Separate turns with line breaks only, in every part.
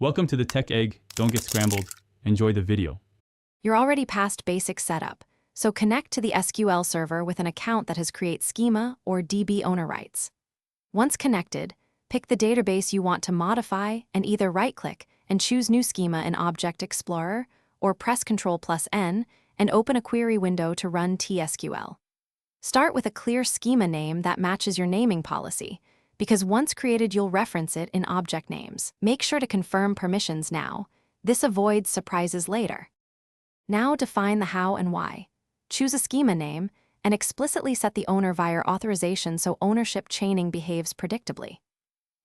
Welcome to the Tech Egg. Don't get scrambled. Enjoy the video.
You're already past basic setup, so connect to the SQL server with an account that has create Schema or DB owner rights. Once connected, pick the database you want to modify and either right-click and choose New Schema in Object Explorer or press Ctrl+N and open a query window to run TSQL. Start with a clear schema name that matches your naming policy, because once created you'll reference it in object names. Make sure to confirm permissions now. This avoids surprises later. Now define the how and why. Choose a schema name and explicitly set the owner via authorization so ownership chaining behaves predictably.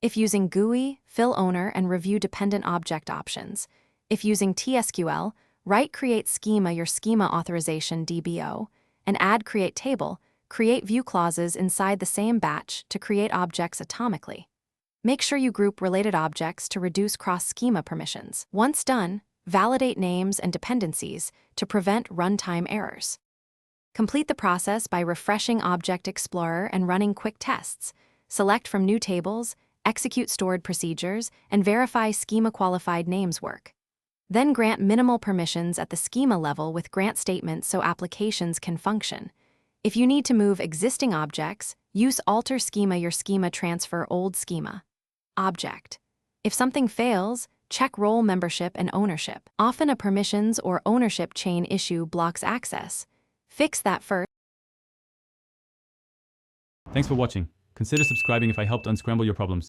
If using GUI, fill owner and review dependent object options. If using TSQL, write create schema your schema authorization DBO, and add create table, create view clauses inside the same batch to create objects atomically. Make sure you group related objects to reduce cross-schema permissions. Once done, validate names and dependencies to prevent runtime errors. Complete the process by refreshing Object Explorer and running quick tests. Select from new tables, execute stored procedures, and verify schema-qualified names work. Then grant minimal permissions at the schema level with grant statements so applications can function. If you need to move existing objects, use alter schema your schema transfer old schema. Object. If something fails, check role membership and ownership. Often a permissions or ownership chain issue blocks access. Fix that first.
Thanks for watching. Consider subscribing if I helped unscramble your problems.